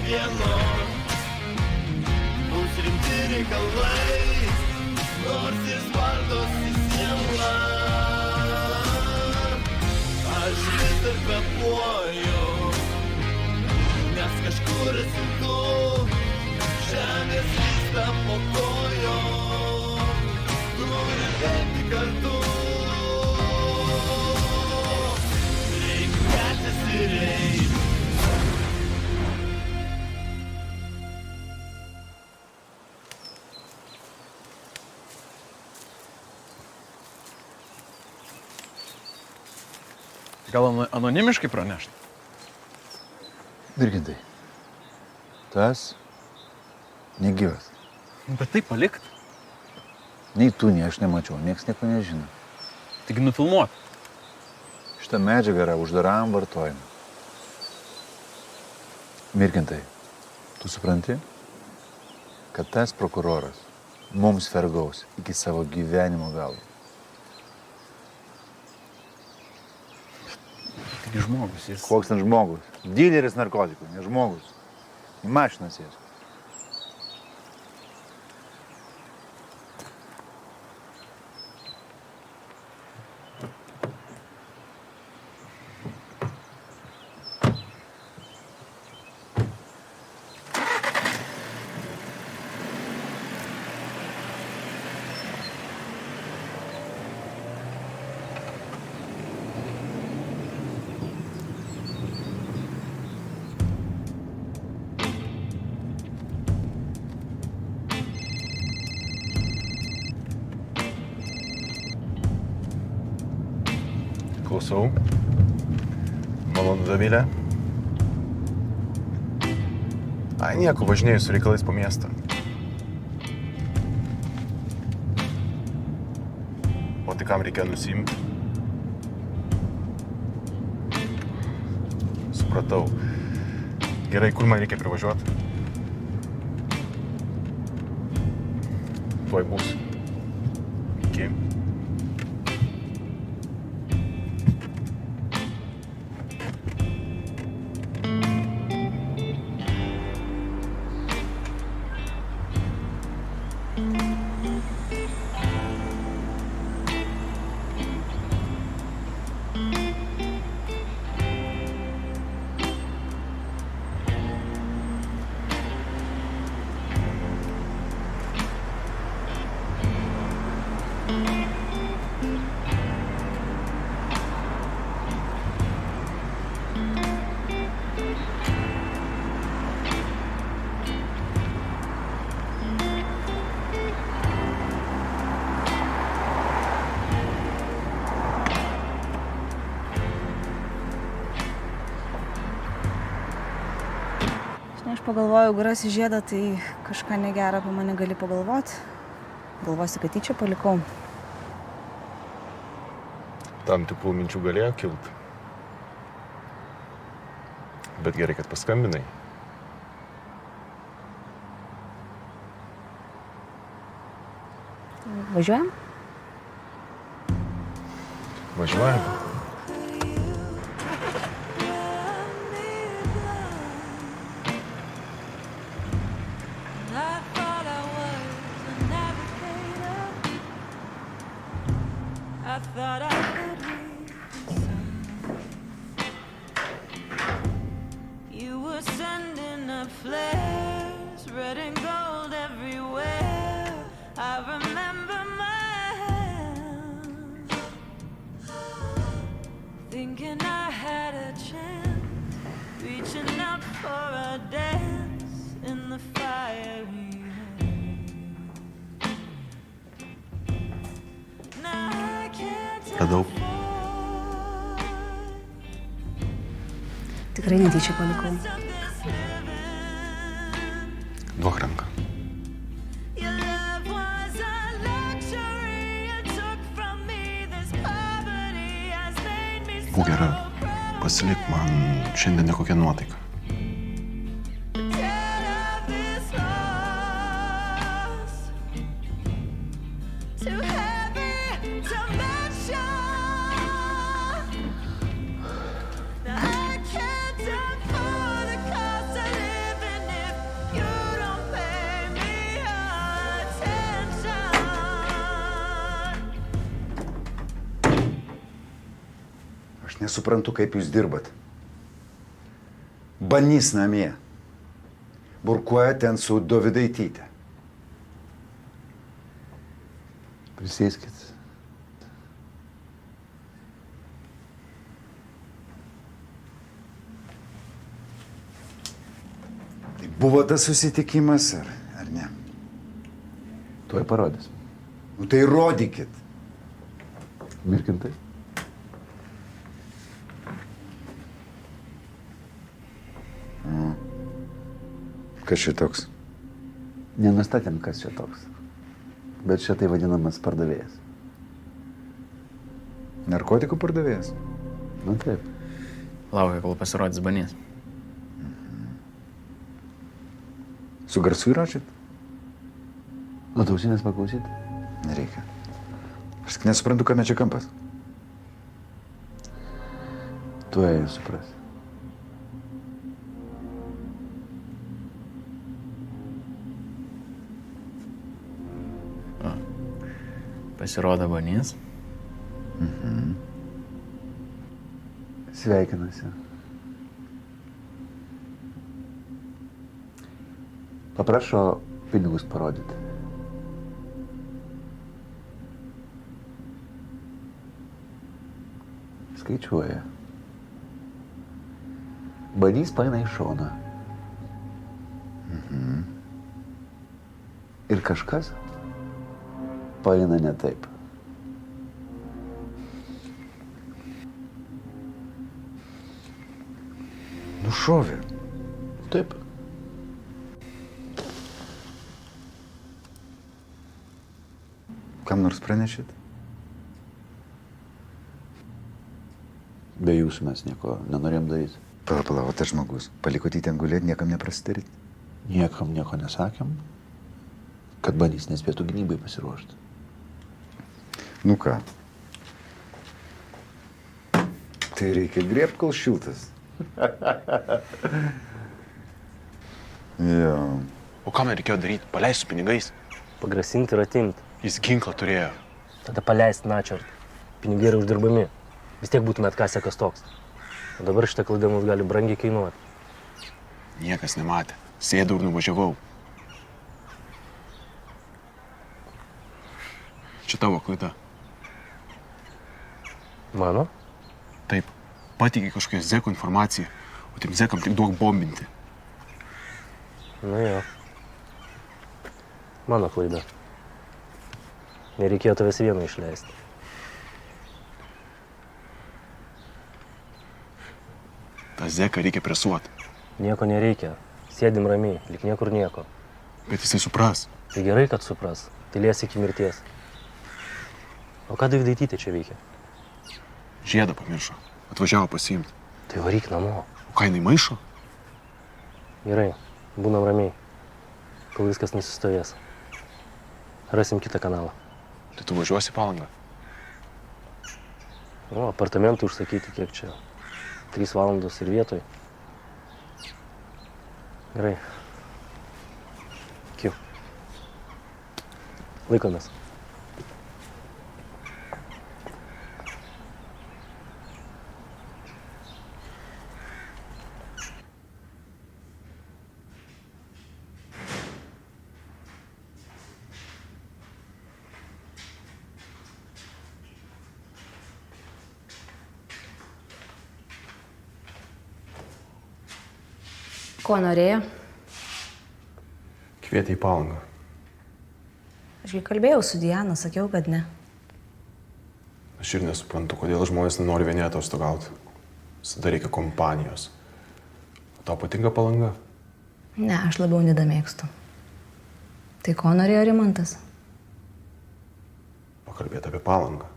dienos bus rimti reikalai, nors jis valdosi siela. Aš vis dar kvėpuoju, nes kažkur esi tu, žemės vysta po kojom, turi eiti kartu. Reikia keltis ir eiti. Gal anonimiškai pranešti? Virgintai, tas negyvas. Bet tai palikt. Nei tu, nei aš nemačiau, nieks nieko nežino. Taigi nufilmuot. Šitą medžiagą yra uždaram vartojimui. Virgintai, tu supranti, kad tas prokuroras mums vergaus iki savo gyvenimo galo. Taigi žmogus jis. Koks ten žmogus? Dileris narkotikų, ne žmogus. Į mašiną sės. Klausau. Malonu, Dovilė. Ai, nieko, važinėju su reikalais po miestą. O tai kam reikia nusiimti? Supratau. Gerai, kur man reikia privažiuoti? Tuoj bus. Iki. Aš pagalvojau, jeigu rasi žiedą, tai kažką negerą apie mane gali pagalvoti. Galvosi, kad tyčia palikau. Tam tikrų minčių galėjo kilti. Bet gerai, kad paskambinai. Važiuojam? Važiuojam. Thinking I had a chance, reaching out for a dance in the fiery rain. Now I can't Radau. Tikrai netyčia palikau. Duok ranką. Būk gera, pasilik man šiandien nekokia nuotaika. Aš nesuprantu, kaip jūs dirbat. Banys namie. Burkuoja ten su Dovydaityte. Prisėskit. Tai buvo tas susitikimas, ar ne? Tuoj parodys. Nu tai rodykit. Mirkintai. Kas čia toks? Nenustatėm, kas čia toks. Bet čia tai vadinamas pardavėjas. Narkotikų pardavėjas? Na taip. Laukia, kol pasirodys Banys. Su garsu įrašyt? O tausinės paklausyti? Nereikia. Aš tik nesuprantu, kame čia kampas. Tuoj supras. Pasirodo Banys. Sveikinasi. Paprašo pinigus parodyti. Skaičiuoja. Banys paina į šoną. Ir kažkas paina ne taip. Nušovė. Taip. Kam nors pranešit? Be jūsų mes nieko nenorėjom daryti. Pala, o tas žmogus. Palikot jį ten gulėti, niekam neprasidaryt. Niekam nieko nesakėm, kad Banys nespėtų gynybai pasiruošti. Nu ką? Tai reikia grėbt, kol šiltas. Jo. O ką man reikėjo daryti? Paleist su pinigais? Pagrasinti ir atimti. Jis ginklą turėjo. Tada paleisti načart. Pinigai yra uždirbami. Vis tiek būtume atkasę kas toks. O dabar šitą klaidą mums gali brangiai kainuoti. Niekas nematė. Sėdau ir nuvažiavau. Čia tavo klaida. Mano? Taip. Pateikė kažkokią zeko informaciją, o tiem zekam tik duok bombinti. Nu jo. Mano klaida. Nereikėjo tavęs vieną išleisti. Ta zeką reikia presuoti. Nieko nereikia. Sėdim ramiai, lyg niekur nieko. Bet jisai supras. Tai gerai, kad supras. Tylės iki mirties. O ką Dovydaitytė čia veikia? Žiedą pamiršo. Atvažiavo pasiimti. Tai varyk namo. O ką jinai maišo? Gerai, būnam ramiai. Kol viskas nusistovės. Rasim kitą kanalą. Tai tu važiuosi į Palangą. O, apartamentų užsakyti kiek čia? 3 valandos ir vietoj. Gerai. Iki. Laikomės. Ko norėjo? Kvietė į Palangą. Aš kai kalbėjau su Diana, sakiau, kad ne. Aš ir nesuprantu, kodėl žmonės nenori vieni atostogauti. Visada reikia kompanijos. O tau patinka Palanga? Ne, aš labiau Nidą mėgstu. Tai ko norėjo Rimantas? Pakalbėti apie Palangą.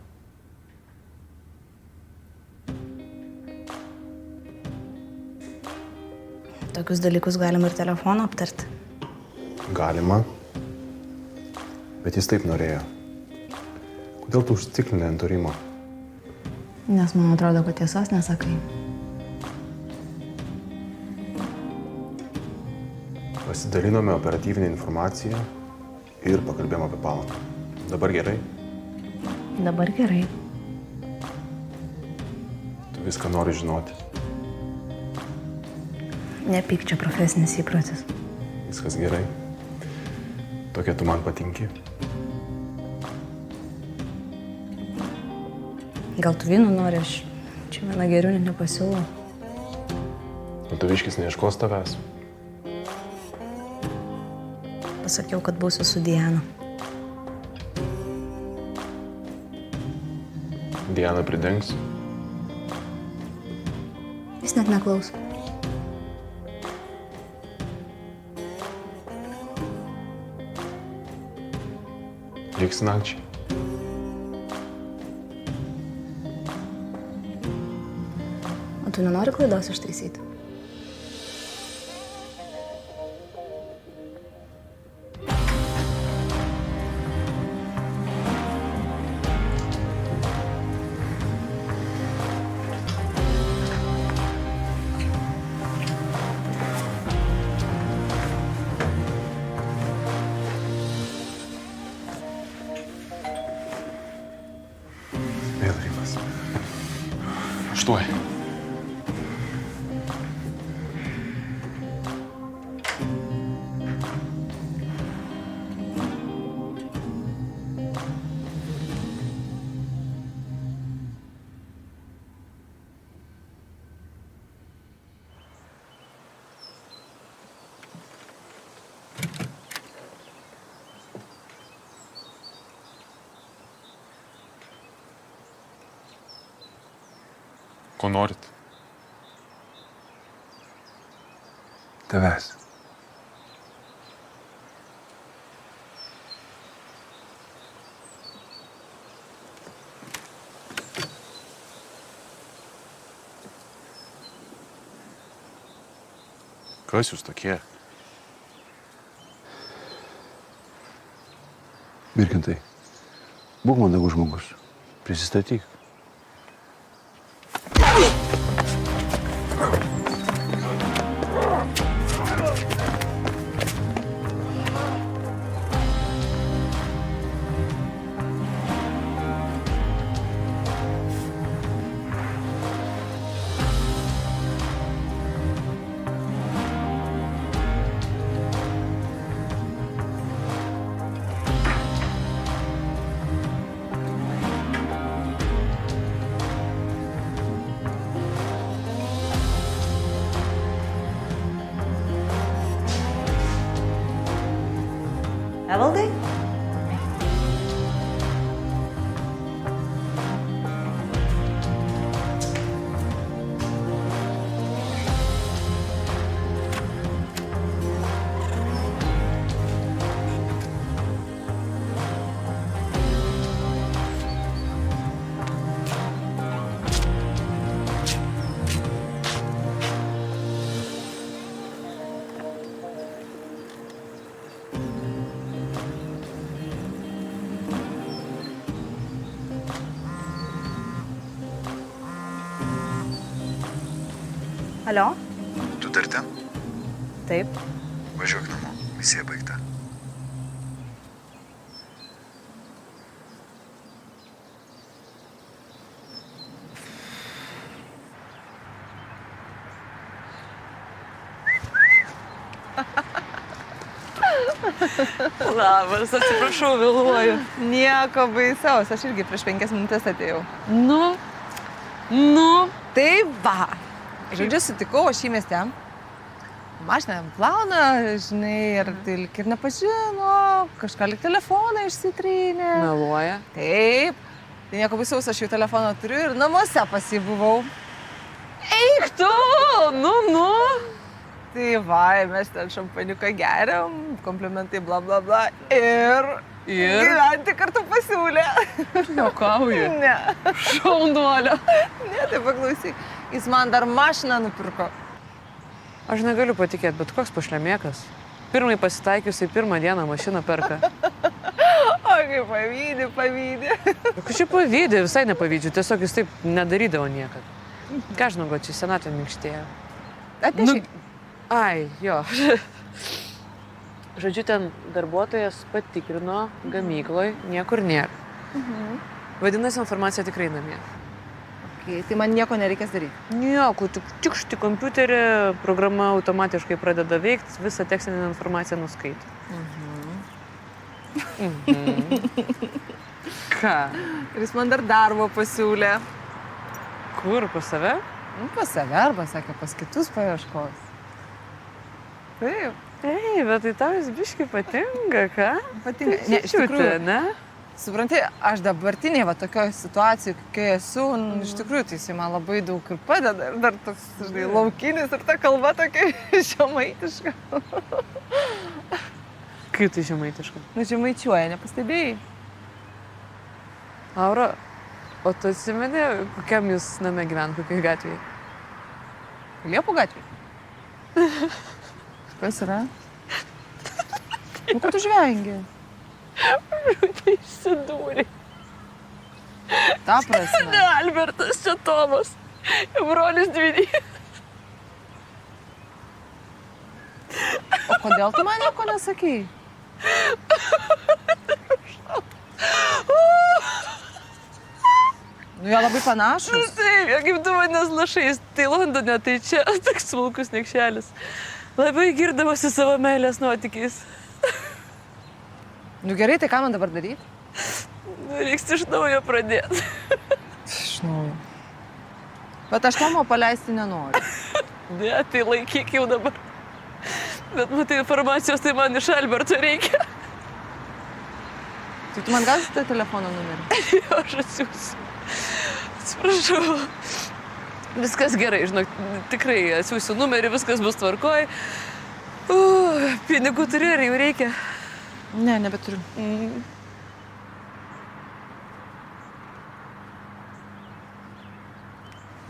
Tokius dalykus galima ir telefonu aptarti. Galima. Bet jis taip norėjo. Kodėl tu užstiklinai ant Rimo? Nes man atrodo, kad tiesos nesakai. Pasidalinome operatyvinę informaciją ir pakalbėjome apie Palangą. Dabar gerai? Dabar gerai. Tu Tu viską nori žinoti. Nepyk, čia profesinis įprotis. Viskas gerai. Tokia tu man patinki. Gal tu vynu nori, aš čia vieną geriau net nepasiūlau. O tu viškis neieškos tavęs. Pasakiau, kad būsiu su Diana. Diana pridengs. Jis net neklauso. Liks nakčiai. O tu nenori klaidos ištaisyti? Vėl rymas. Aš tuoj. Ko norit? Tavęs. Kas jūs tokie? Mirkintai, būk mandagus žmogus. Prisistatyk. Evaldai? Alio? Tu dar ten? Taip. Važiuok namo, misija baigta. Labas, atsiprašau, vėluoju. Nieko baisiaus, aš irgi prieš 5 minutės atėjau. Nu. Tai va. Žodžiu, sutikau aš į miestę. Mašiną plauna, žinai, ir tai lik ir nepažino, kažką lik telefoną išsitrynė. Meluoja. Taip. Tai nieko baisaus, aš jau telefoną turiu ir namuose pasibuvau. Eik tu, nu. Tai va, mes ten šampaniuką geriam, komplimentai bla bla bla ir gyventi kartu pasiūlė. Juokauji. Ne. Šaunuolio. Ne, tai paklausyk. Jis man dar mašiną nupirko. Aš negaliu patikėti, bet koks pašlemėkas. Pirmai pasitaikiusiai pirmą dieną mašiną perka. O kaip pavydė. Kažkaip pavydė, visai nepavydžiu, tiesiog jis taip nedarydavo niekad. Ką žinau, gal čia senatvė minkštėja. Atnešiai. Ai, jo. Žodžiu, ten darbuotojas patikrino gamykloj, niekur nėra. Vadinasi, informacija tikrai namie. Okay, tai man nieko nereikės daryti. Nieko, tik tikšti kompiuterį, programa automatiškai pradeda veikti, visą tekstinę informaciją nuskaito. Ką? Ir jis man dar darbo pasiūlė. Kur, pas save? Pas save arba, sakė, pas kitus paieškos. Taip. Ei, bet tai tau jis biškai patinka, ką? Patinka. Tai Ne, iš tikrųjų, ne? supranti, aš dabartinėje va tokioje situacijoje, kai esu, iš tikrųjų, tai jisai man labai daug ir padeda. Ir dar toks, žinai, laukinis ir ta kalba tokia žemaitiška. Kaip tai žemaitiška? Nu, žemaičiuoja, nepastebėjai? Aura, o tu atsimeni, kokiam jūs name gyvent, kokiai gatvėje? Liepų gatvėje. Kas yra? Nu, ko tu žvengi? Tai išsidūrė. Ta prasme. Ne Albertas, čia Tomas. Brolis dvinį. O kodėl tu man nieko nesakei? Nu, jie labai panašus. Taip, kaip tu manęs lašais. Tai Londone, tai čia toks smulkus niekšelis. Labai girdavosi savo meilės nuotykiais. Nu gerai, tai ką man dabar daryti? Reiks iš naujo pradėti. Iš naujo. Bet aš Tomo paleisti nenoriu. Ne, tai laikyk jau dabar. Bet matai, informacijos tai man iš Alberto reikia. Tai tu man galite telefono numerį? Jo, aš atsiųsiu. Atsiprašau. Viskas gerai, žinok, tikrai atsiųsiu numerį, viskas bus tvarkoj. Pinigų turi, ar jau reikia? Ne, nebeturiu.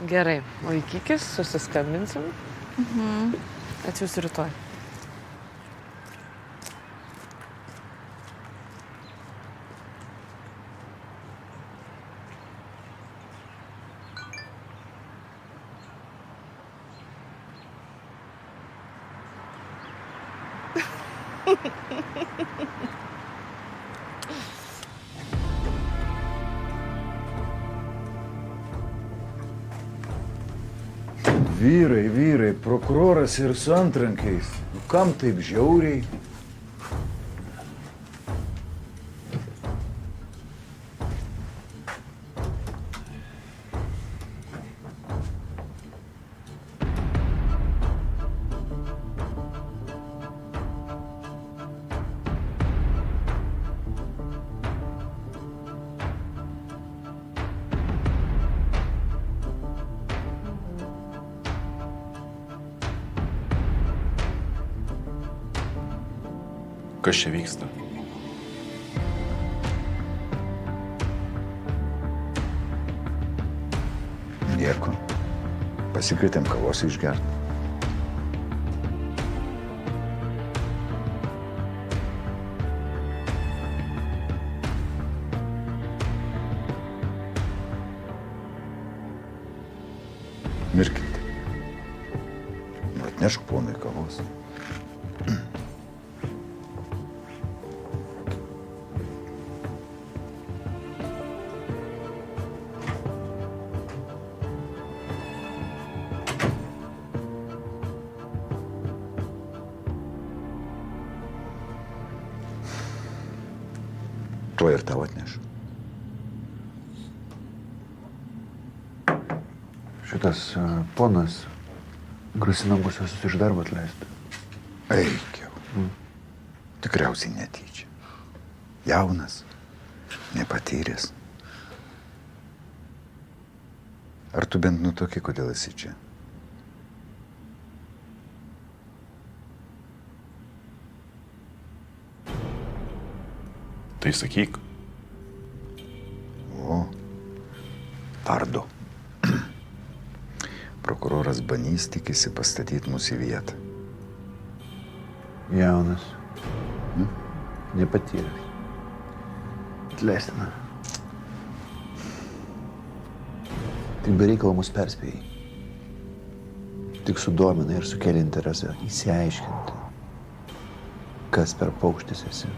Gerai, o įkykis, susiskambinsim. Atsiųsiu rytoj. Vyrai, prokuroras ir su antrankiais. Nu, kam taip žiauriai? Kas čia vyksta? Nieko. Pasikvietėm kavos išgert. Mirkinti. Nu, atnešk ponui kavos. Tuo ir tau atnešu. Šitas ponas grasina mus visus iš darbo atleisti. Eik jau. Tikriausiai netyčia. Jaunas, nepatyręs. Ar tu bent nutuoki, kodėl esi čia? Tai sakyk. O, pardo. Prokuroras Banys tikisi pastatyti mus į vietą. Jaunas. Nepatyręs. Atleistina. Tik be reikalo mus perspėjai. Tik sudomina ir sukelia interesą įsiaiškinti, kas per paukštis esi.